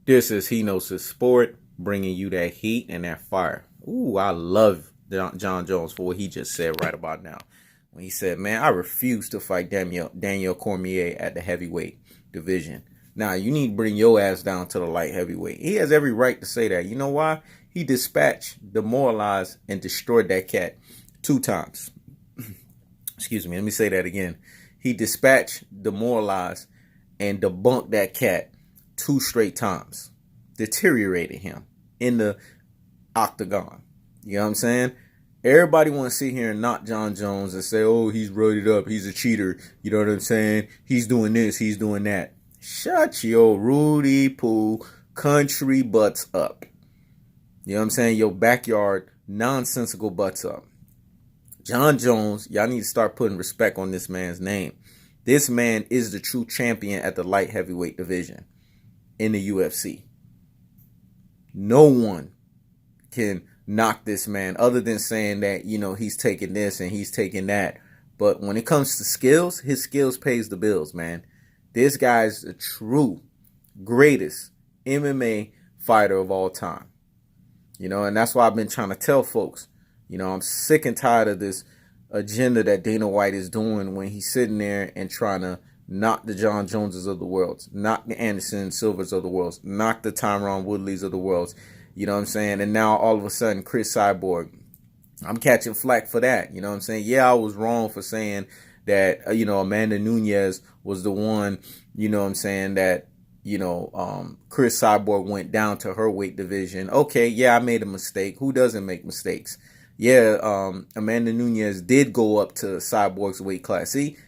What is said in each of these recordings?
This is He Knows His Sport, bringing you that heat and that fire. Ooh, I love Jon Jones for what he just said right about now. When he said, man, I refuse to fight Daniel Cormier at the heavyweight division. Now, you need to bring your ass down to the light heavyweight. He has every right to say that. You know why? He dispatched, demoralized, and destroyed that cat 2 times. Excuse me, let me say that again. He dispatched, demoralized, and debunked that cat 2 straight times. Deteriorated him in the octagon. You know what I'm saying? Everybody want to sit here and knock Jon Jones and say, oh, he's roided up, he's a cheater. You know what I'm saying? He's doing this, he's doing that. Shut your Rudy Poo country butts up. You know what I'm saying? Your backyard nonsensical butts up. Jon Jones, y'all need to start putting respect on this man's name. This man is the true champion at the light heavyweight division in the UFC. No one can knock this man other than saying that, you know, he's taking this and he's taking that. But when it comes to skills, his skills pays the bills, man. This guy's the true greatest MMA fighter of all time. You know, and that's why I've been trying to tell folks, you know, I'm sick and tired of this agenda that Dana White is doing when he's sitting there and trying to knock the Jon Joneses of the world, knock the Anderson Silvers of the world, knock the Tyron Woodleys of the world. You know what I'm saying? And now all of a sudden, Chris Cyborg, I'm catching flack for that. You know what I'm saying? Yeah, I was wrong for saying that, you know, Amanda Nunes was the one, you know what I'm saying, that, you know, Chris Cyborg went down to her weight division. Okay, yeah, I made a mistake. Who doesn't make mistakes? Yeah, Amanda Nunes did go up to Cyborg's weight class. See,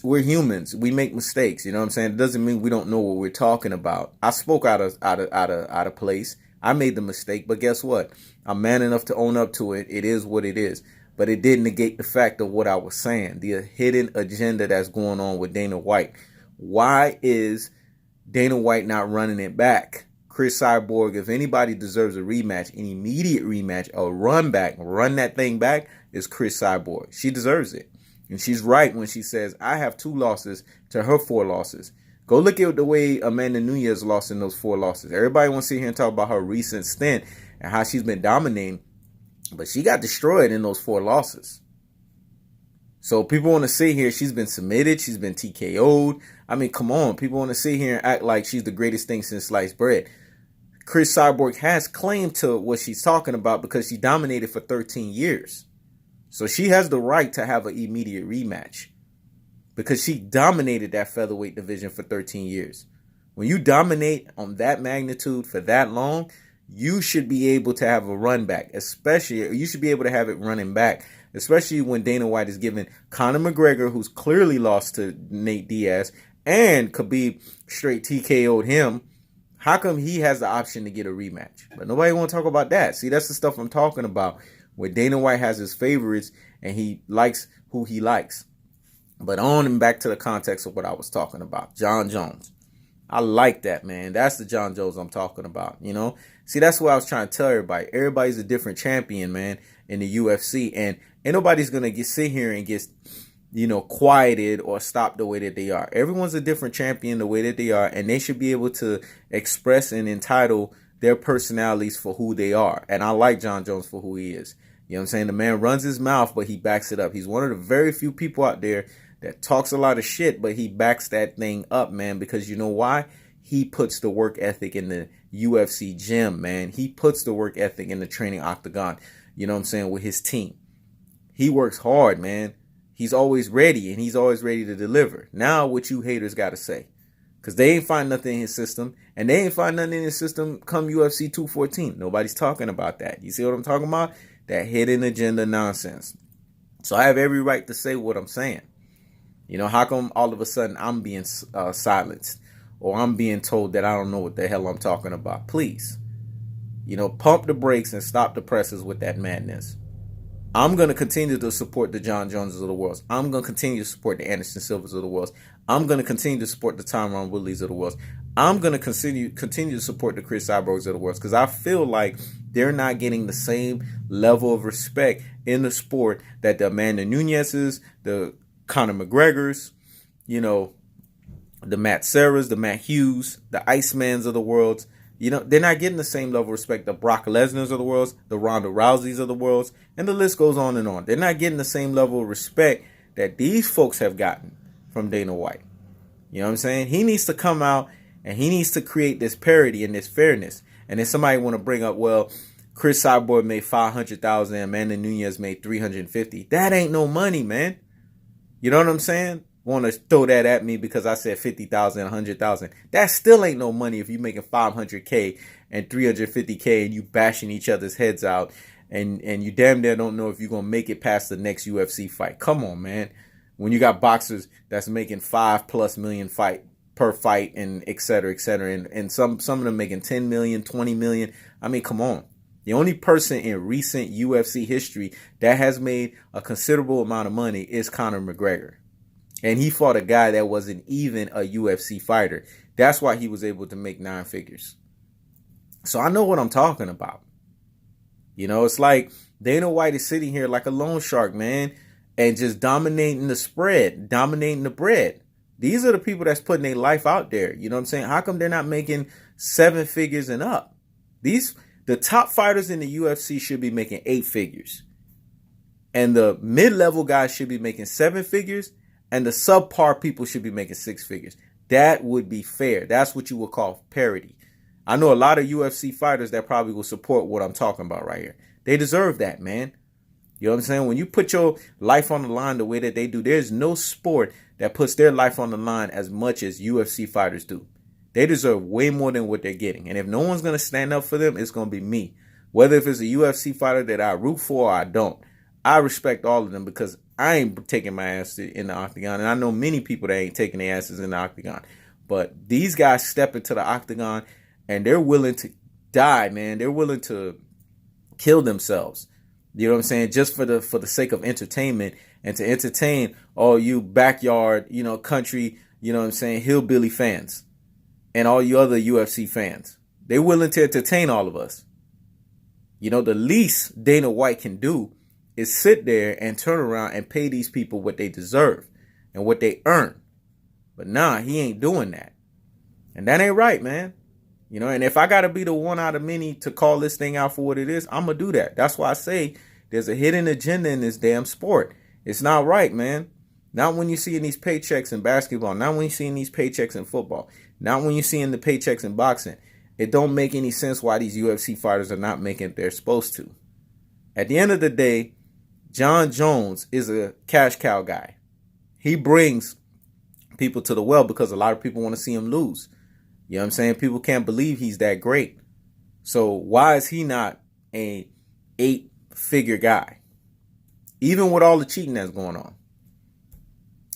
we're humans. We make mistakes. You know what I'm saying? It doesn't mean we don't know what we're talking about. I spoke out of place. I made the mistake, but guess what? I'm man enough to own up to it. It is what it is. But it didn't negate the fact of what I was saying, the hidden agenda that's going on with Dana White. Why is Dana White not running it back? Chris Cyborg, if anybody deserves a rematch, an immediate rematch, a run that thing back, is Chris Cyborg. She deserves it. And she's right when she says, I have 2 losses to her 4 losses. Go look at the way Amanda Nunes lost in those 4 losses. Everybody wants to sit here and talk about her recent stint and how she's been dominating. But she got destroyed in those 4 losses. So people want to sit here. She's been submitted. She's been TKO'd. I mean, come on. People want to sit here and act like she's the greatest thing since sliced bread. Chris Cyborg has claim to what she's talking about because she dominated for 13 years. So she has the right to have an immediate rematch because she dominated that featherweight division for 13 years. When you dominate on that magnitude for that long, you should be able to have a run back, especially you should be able to have it running back, especially when Dana White is giving Conor McGregor, who's clearly lost to Nate Diaz, and Khabib straight TKO'd him. How come he has the option to get a rematch? But nobody want to talk about that. See, that's the stuff I'm talking about, where Dana White has his favorites and he likes who he likes. But on and back to the context of what I was talking about, Jon Jones. I like that, man. That's the Jon Jones I'm talking about, you know? See, that's what I was trying to tell everybody. Everybody's a different champion, man, in the UFC. And ain't nobody's going to sit here and get, you know, quieted or stopped the way that they are. Everyone's a different champion the way that they are. And they should be able to express and entitle their personalities for who they are. And I like Jon Jones for who he is. You know what I'm saying? The man runs his mouth, but he backs it up. He's one of the very few people out there that talks a lot of shit, but he backs that thing up, man, because you know why? He puts the work ethic in the UFC gym, man. He puts the work ethic in the training octagon, you know what I'm saying, with his team. He works hard, man. He's always ready, and he's always ready to deliver. Now what you haters got to say, because they ain't find nothing in his system, and they ain't find nothing in his system come UFC 214. Nobody's talking about that. You see what I'm talking about? That hidden agenda nonsense. So I have every right to say what I'm saying. You know, how come all of a sudden I'm being silenced or I'm being told that I don't know what the hell I'm talking about? Please, you know, pump the brakes and stop the presses with that madness. I'm going to continue to support the Jon Joneses of the world. I'm going to continue to support the Anderson Silvers of the world. I'm going to continue to support the Tyron Woodleys of the world. I'm going to continue to support the Chris Cyborgs of the world because I feel like they're not getting the same level of respect in the sport that the Amanda Nunes's, the Conor McGregor's, you know, the Matt Serras, the Matt Hughes, the Icemans of the world. You know, they're not getting the same level of respect. The Brock Lesnar's of the world, the Ronda Rousey's of the world, and the list goes on and on. They're not getting the same level of respect that these folks have gotten from Dana White. You know what I'm saying? He needs to come out and he needs to create this parity and this fairness. And then somebody want to bring up, well, Chris Cyborg made $500,000, Amanda Nunes made $350,000. That ain't no money, man. You know what I'm saying? Want to throw that at me because I said 50,000, 100,000. That still ain't no money if you're making 500K and 350K and you bashing each other's heads out and you damn near don't know if you're going to make it past the next UFC fight. Come on, man. When you got boxers that's making $5+ million per fight and et cetera, and some of them making 10 million, 20 million. I mean, come on. The only person in recent UFC history that has made a considerable amount of money is Conor McGregor. And he fought a guy that wasn't even a UFC fighter. That's why he was able to make 9 figures. So I know what I'm talking about. You know, it's like Dana White is sitting here like a loan shark, man, and just dominating the spread, dominating the bread. These are the people that's putting their life out there. You know what I'm saying? How come they're not making 7 figures and up? The top fighters in the UFC should be making 8 figures. And the mid-level guys should be making 7 figures. And the subpar people should be making 6 figures. That would be fair. That's what you would call parity. I know a lot of UFC fighters that probably will support what I'm talking about right here. They deserve that, man. You know what I'm saying? When you put your life on the line the way that they do, there's no sport that puts their life on the line as much as UFC fighters do. They deserve way more than what they're getting. And if no one's going to stand up for them, it's going to be me. Whether if it's a UFC fighter that I root for or I don't. I respect all of them because I ain't taking my ass in the octagon. And I know many people that ain't taking their asses in the octagon. But these guys step into the octagon and they're willing to die, man. They're willing to kill themselves. You know what I'm saying? Just for the sake of entertainment and to entertain all you backyard, country, you know what I'm saying, hillbilly fans and all you other UFC fans. They're willing to entertain all of us. You know, the least Dana White can do is sit there and turn around and pay these people what they deserve and what they earn. But nah, he ain't doing that. And that ain't right, man. You know, and if I got to be the one out of many to call this thing out for what it is, I'm going to do that. That's why I say there's a hidden agenda in this damn sport. It's not right, man. Not when you're seeing these paychecks in basketball. Not when you're seeing these paychecks in football. Not when you're seeing the paychecks in boxing. It don't make any sense why these UFC fighters are not making what they're supposed to. At the end of the day, Jon Jones is a cash cow guy. He brings people to the well because a lot of people want to see him lose. You know what I'm saying? People can't believe he's that great. So why is he not a 8-figure guy? Even with all the cheating that's going on.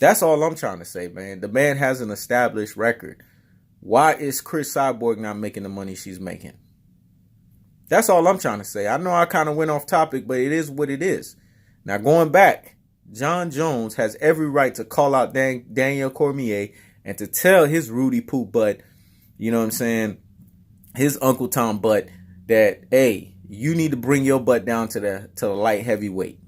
That's all I'm trying to say, man. The man has an established record. Why is Chris Cyborg not making the money she's making? That's all I'm trying to say. I know I kind of went off topic, but it is what it is. Now, going back, Jon Jones has every right to call out Daniel Cormier and to tell his Rudy Poo butt, you know what I'm saying, his Uncle Tom butt, that, hey, you need to bring your butt down to the light heavyweight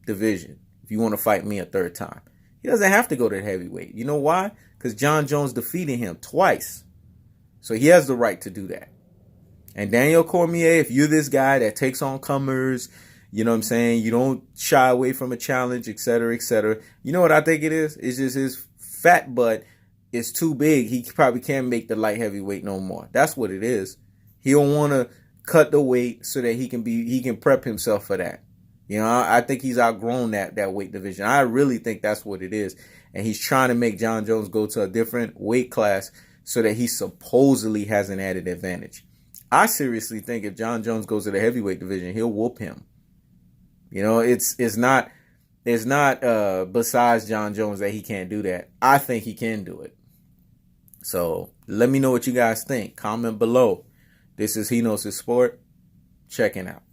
division if you want to fight me a third time. He doesn't have to go to the heavyweight. You know why? Because Jon Jones defeated him twice. So he has the right to do that. And Daniel Cormier, if you're this guy that takes on comers, you know what I'm saying, you don't shy away from a challenge, et cetera, you know what I think it is? It's just his fat butt is too big. He probably can't make the light heavyweight no more. That's what it is. He don't want to cut the weight so that he can prep himself for that. You know, I think he's outgrown that weight division. I really think that's what it is. And he's trying to make Jon Jones go to a different weight class so that he supposedly has an added advantage. I seriously think if Jon Jones goes to the heavyweight division, he'll whoop him. You know, it's not besides Jon Jones that he can't do that. I think he can do it. So let me know what you guys think. Comment below. This is He Knows His Sport. Checking out.